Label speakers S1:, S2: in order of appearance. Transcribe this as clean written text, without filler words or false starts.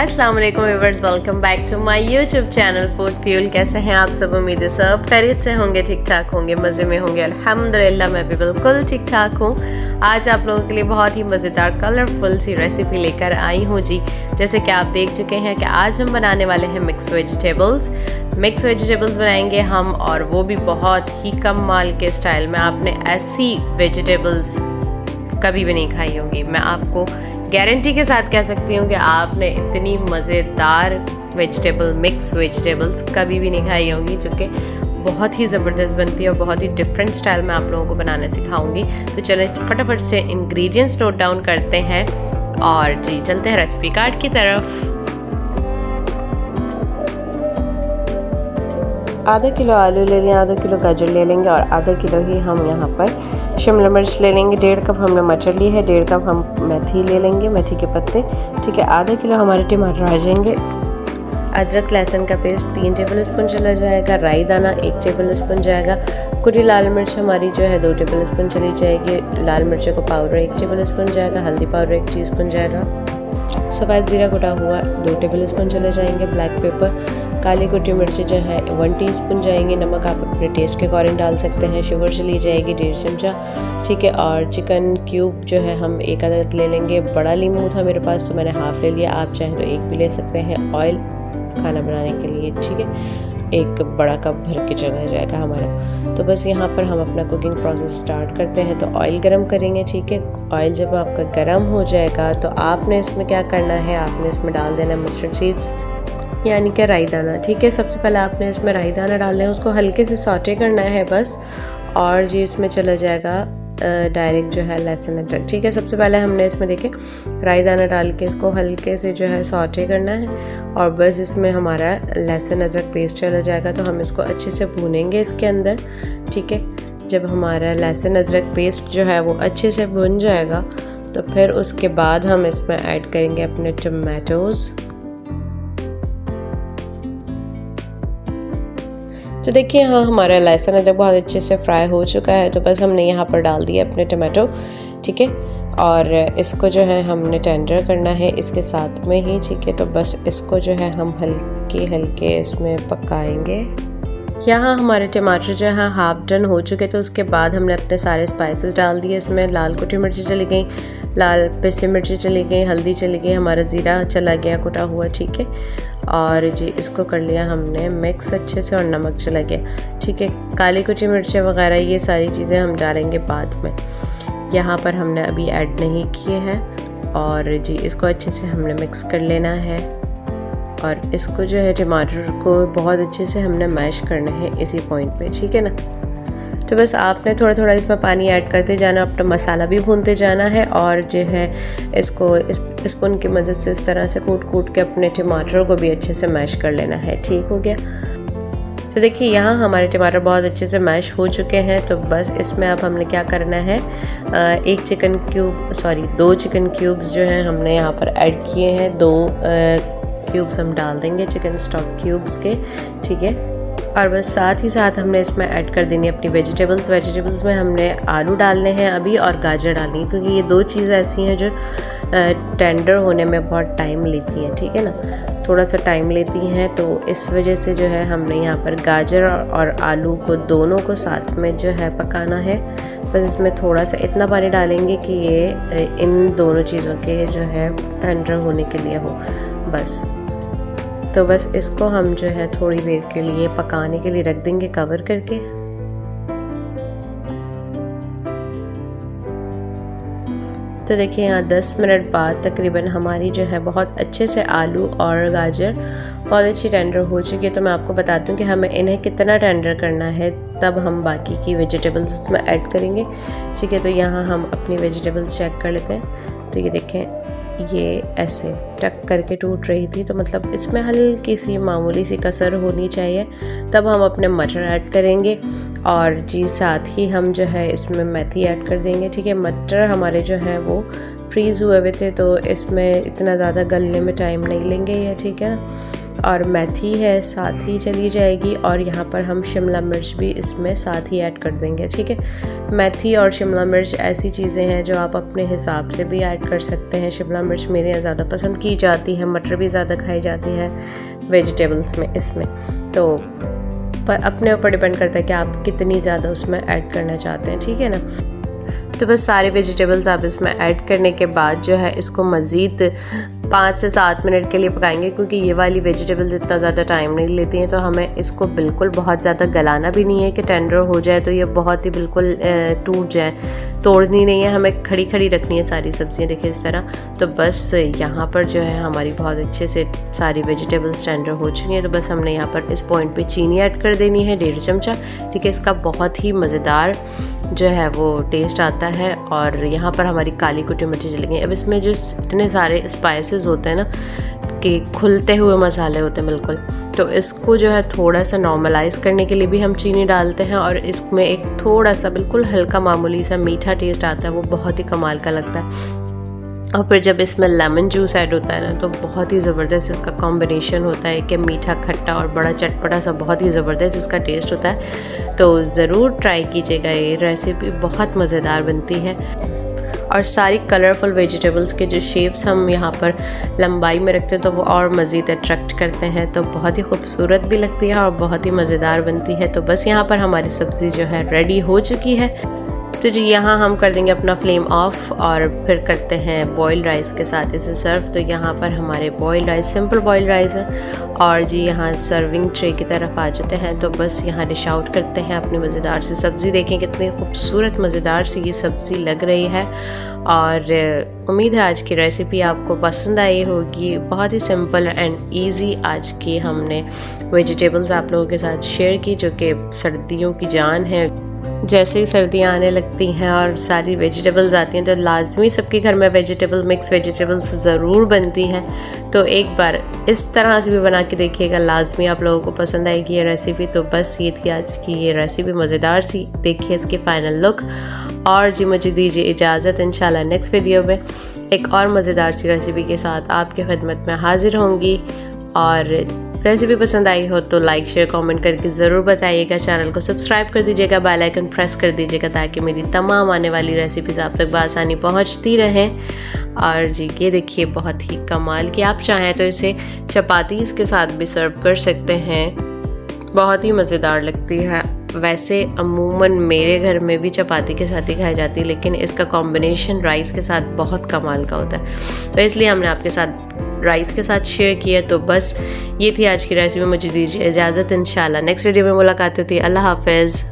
S1: अस्सलाम वालेकुम viewers, welcome back to my YouTube channel Food Fuel. कैसे हैं आप सब? उम्मीद है सब खैरियत से होंगे, ठीक ठाक होंगे, मज़े में होंगे। अल्हम्दुलिल्लाह मैं भी बिल्कुल ठीक ठाक हूँ। आज आप लोगों के लिए बहुत ही मज़ेदार कलरफुल सी रेसिपी लेकर आई हूँ जी। जैसे कि आप देख चुके हैं कि आज हम बनाने वाले हैं मिक्स वेजिटेबल्स बनाएंगे हम, और वो भी बहुत ही कम माल के स्टाइल में। आपने ऐसी वेजिटेबल्स कभी भी नहीं खाई होंगी। मैं आपको गारंटी के साथ कह सकती हूँ कि आपने इतनी मज़ेदार मिक्स वेजिटेबल्स कभी भी नहीं खाई होंगी, जो कि बहुत ही ज़बरदस्त बनती है और बहुत ही डिफरेंट स्टाइल में आप लोगों को बनाना सिखाऊंगी। तो चलें फटाफट से इंग्रेडिएंट्स नोट डाउन करते हैं और जी चलते हैं रेसिपी कार्ड की तरफ। आधा किलो आलू ले लें, आधा किलो गाजर ले लेंगे और आधा किलो ही हम यहाँ पर शिमला मिर्च ले लेंगे। 1.5 कप हमने मटर ली है, 1.5 कप हम मेथी ले लेंगे, मेथी के पत्ते, ठीक है। आधा किलो हमारे टमाटर आ जाएंगे। अदरक लहसुन का पेस्ट 3 टेबल स्पून चला जाएगा। राई दाना 1 टेबल स्पून जाएगा। कुटी लाल मिर्च हमारी जो है 2 टेबल स्पून चली जाएगी। लाल मिर्चों को पाउडर 1 टेबल स्पून जाएगा। हल्दी पाउडर 1 टीस्पून जाएगा। सफ़ेद ज़ीरा कुटा हुआ 2 टेबल स्पून चले जाएंगे। ब्लैक पेपर काली कुटी मिर्ची जो है 1 टीस्पून जाएंगे। नमक आप अपने टेस्ट के अकॉर्डिंग डाल सकते हैं। शुगर चली जाएगी 1.5 चमचा, ठीक है। और चिकन क्यूब जो है हम 1 अदद ले लेंगे। बड़ा लीमू था मेरे पास तो मैंने हाफ़ ले लिया, आप चाहें तो 1 भी ले सकते हैं। ऑयल खाना बनाने के लिए, ठीक है, 1 बड़ा कप भर के चला जाएगा हमारा। तो बस यहाँ पर हम अपना कुकिंग प्रोसेस स्टार्ट करते हैं। तो ऑयल गरम करेंगे, ठीक है। ऑयल जब आपका गरम हो जाएगा तो आपने इसमें क्या करना है, आपने इसमें डाल देना मस्टर्ड सीड्स यानी कि राई दाना, ठीक है। सबसे पहले आपने इसमें राई दाना डालना है, उसको हल्के से सौटे करना है बस। और जी इसमें चला जाएगा डायरेक्ट जो है लहसुन अदरक, ठीक है। सबसे पहले हमने इसमें देखें राई दाना डाल के इसको हल्के से जो है सौटे करना है और बस इसमें हमारा लहसुन अदरक पेस्ट चला जाएगा। तो हम इसको अच्छे से भूनेंगे इसके अंदर, ठीक है। जब हमारा लहसुन अदरक पेस्ट जो है वो अच्छे से भुन जाएगा तो फिर उसके बाद हम इसमें ऐड करेंगे अपने टमाटोज़। तो देखिए हाँ हमारा लहसुन अदरक बहुत अच्छे से फ्राई हो चुका है। तो बस हमने यहाँ पर डाल दिया अपने टमाटो, ठीक है। और इसको जो है हमने टेंडर करना है इसके साथ में ही, ठीक है। तो बस इसको जो है हम हल्के हल्के इसमें पकाएंगे। यहाँ हमारे टमाटर जो है हाफ डन हो चुके। तो उसके बाद हमने अपने सारे स्पाइसेस डाल दिए इसमें। लाल कुटी मिर्ची चली गई, लाल पिसी मिर्ची चली गई, हल्दी चली गई, हमारा ज़ीरा चला गया कुटा हुआ, ठीक है। और जी इसको कर लिया हमने मिक्स अच्छे से और नमक चला गया, ठीक है। काली कुटी मिर्चें वगैरह ये सारी चीज़ें हम डालेंगे बाद में, यहाँ पर हमने अभी ऐड नहीं किए हैं। और जी इसको अच्छे से हमने मिक्स कर लेना है और इसको जो है टमाटर को बहुत अच्छे से हमने मैश करना है इसी पॉइंट पे, ठीक है ना। तो बस आपने थोड़ा थोड़ा इसमें पानी ऐड करते जाना, अपना मसाला भी भूनते जाना है और जो है इसको इस स्पून की मदद से इस तरह से कूट के अपने टमाटर को भी अच्छे से मैश कर लेना है, ठीक हो गया। तो देखिए यहाँ हमारे टमाटर बहुत अच्छे से मैश हो चुके हैं। तो बस इसमें अब हमने क्या करना है, 2 चिकन क्यूब्स जो हैं हमने यहाँ पर ऐड किए हैं। 2 क्यूब्स हम डाल देंगे चिकन स्टॉक क्यूब्स के, ठीक है। और बस साथ ही साथ हमने इसमें ऐड कर देनी अपनी वेजिटेबल्स में हमने आलू डालने हैं अभी और गाजर डालनी है, क्योंकि ये 2 चीज़ें ऐसी हैं जो टेंडर होने में बहुत टाइम लेती हैं, ठीक है ना, थोड़ा सा टाइम लेती हैं। तो इस वजह से जो है हमने यहाँ पर गाजर और आलू को दोनों को साथ में जो है पकाना है। बस इसमें थोड़ा सा इतना पानी डालेंगे कि ये इन दोनों चीज़ों के जो है टेंडर होने के लिए हो बस। तो बस इसको हम जो है थोड़ी देर के लिए पकाने के लिए रख देंगे कवर करके। तो देखिए यहाँ 10 मिनट बाद तकरीबन हमारी जो है बहुत अच्छे से आलू और गाजर बहुत अच्छी टेंडर हो चुकी है। तो मैं आपको बता दूं कि हमें इन्हें कितना टेंडर करना है, तब हम बाकी की वेजिटेबल्स इसमें ऐड करेंगे, ठीक है। तो यहाँ हम अपनी वेजिटेबल्स चेक कर लेते हैं। तो ये देखें ये ऐसे टक करके टूट रही थी, तो मतलब इसमें हल्की सी मामूली सी कसर होनी चाहिए। तब हम अपने मटर ऐड करेंगे और जी साथ ही हम जो है इसमें मेथी ऐड कर देंगे, ठीक है। मटर हमारे जो है वो फ्रीज़ हुए हुए थे तो इसमें इतना ज़्यादा गलने में टाइम नहीं लेंगे ये, ठीक है ना। और मेथी है साथ ही चली जाएगी, और यहाँ पर हम शिमला मिर्च भी इसमें साथ ही ऐड कर देंगे। ठीक है, मेथी और शिमला मिर्च ऐसी चीज़ें हैं जो आप अपने हिसाब से भी ऐड कर सकते हैं। शिमला मिर्च मेरे यहाँ ज़्यादा पसंद की जाती है, मटर भी ज़्यादा खाई जाती है वेजिटेबल्स में इसमें, तो पर अपने ऊपर डिपेंड करता है कि आप कितनी ज़्यादा उसमें ऐड करना चाहते हैं। ठीक है ना, तो बस सारे वेजिटेबल्स आप इसमें ऐड करने के बाद जो है इसको मज़ीद 5 से 7 मिनट के लिए पकाएंगे, क्योंकि ये वाली वेजिटेबल्स इतना ज़्यादा टाइम नहीं लेती हैं। तो हमें इसको बिल्कुल बहुत ज़्यादा गलाना भी नहीं है कि टेंडर हो जाए तो ये बहुत ही बिल्कुल टूट जाए, तोड़नी नहीं है, हमें खड़ी खड़ी रखनी है सारी सब्ज़ियाँ, देखिए इस तरह। तो बस यहाँ पर जो है हमारी बहुत अच्छे से सारी वेजिटेबल्स टेंडर हो चुकी हैं। तो बस हमने यहाँ पर इस पॉइंट पे चीनी ऐड कर देनी है 1.5 चमचा। ठीक है, इसका बहुत ही मज़ेदार जो है वो टेस्ट आता है। और यहाँ पर हमारी काली कुटी मिर्ची चलेंगी। अब इसमें जो इतने सारे स्पाइसेस होते हैं ना कि खुलते हुए मसाले होते हैं बिल्कुल, तो इसको जो है थोड़ा सा नॉर्मलाइज़ करने के लिए भी हम चीनी डालते हैं, और इसमें एक थोड़ा सा बिल्कुल हल्का मामूली सा मीठा टेस्ट आता है, वो बहुत ही कमाल का लगता है। और फिर जब इसमें लेमन जूस ऐड होता है ना तो बहुत ही ज़बरदस्त इसका कॉम्बिनेशन होता है कि मीठा खट्टा और बड़ा चटपटा सा, बहुत ही ज़बरदस्त इसका टेस्ट होता है। तो ज़रूर ट्राई कीजिएगा, ये रेसिपी बहुत मज़ेदार बनती है। और सारी कलरफुल वेजिटेबल्स के जो शेप्स हम यहाँ पर लंबाई में रखते हैं तो वो और मज़ीद अट्रैक्ट करते हैं, तो बहुत ही खूबसूरत भी लगती है और बहुत ही मज़ेदार बनती है। तो बस यहाँ पर हमारी सब्ज़ी जो है रेडी हो चुकी है। तो जी यहाँ हम कर देंगे अपना फ्लेम ऑफ और फिर करते हैं बॉइल्ड राइस के साथ इसे सर्व। तो यहाँ पर हमारे boiled rice, simple boiled rice है, और जी यहाँ सर्विंग ट्रे की तरफ आ जाते हैं। तो बस यहाँ डिश आउट करते हैं अपनी मज़ेदार सी सब्ज़ी। देखें कितनी खूबसूरत मज़ेदार सी ये सब्ज़ी लग रही है। और उम्मीद है आज की रेसिपी आपको पसंद आई होगी। बहुत ही सिंपल एंड ईजी आज की हमने वेजिटेबल्स आप लोगों के साथ शेयर की, जो कि सर्दियों की जान है। जैसे ही सर्दियाँ आने लगती हैं और सारी वेजिटेबल्स आती हैं तो लाजमी सबके घर में वेजिटेबल मिक्स वेजिटेबल्स ज़रूर बनती हैं। तो एक बार इस तरह से भी बना के देखिएगा, लाजमी आप लोगों को पसंद आएगी ये रेसिपी। तो बस ये थी आज की ये रेसिपी मज़ेदार सी। देखिए इसकी फ़ाइनल लुक। और जी मुझे दीजिए इजाज़त, इंशाल्लाह नेक्स्ट वीडियो में एक और मज़ेदार सी रेसिपी के साथ आपकी खिदमत में हाज़िर होंगी। और रेसिपी पसंद आई हो तो लाइक शेयर कमेंट करके ज़रूर बताइएगा। चैनल को सब्सक्राइब कर दीजिएगा, बेल आइकन प्रेस कर दीजिएगा ताकि मेरी तमाम आने वाली रेसिपीज़ आप तक बआसानी पहुंचती रहें। और जी ये देखिए बहुत ही कमाल की, आप चाहें तो इसे चपातीस के साथ भी सर्व कर सकते हैं, बहुत ही मज़ेदार लगती है। वैसे अमूमन मेरे घर में भी चपाती के साथ ही खाई जाती है, लेकिन इसका कॉम्बिनेशन राइस के साथ बहुत कमाल का होता है, तो इसलिए हमने आपके साथ राइस के साथ शेयर किया। तो बस ये थी आज की रेसिपी। मुझे दीजिए इजाज़त, इंशाल्लाह नेक्स्ट वीडियो में मुलाकात होती है। अल्लाह हाफ़िज़।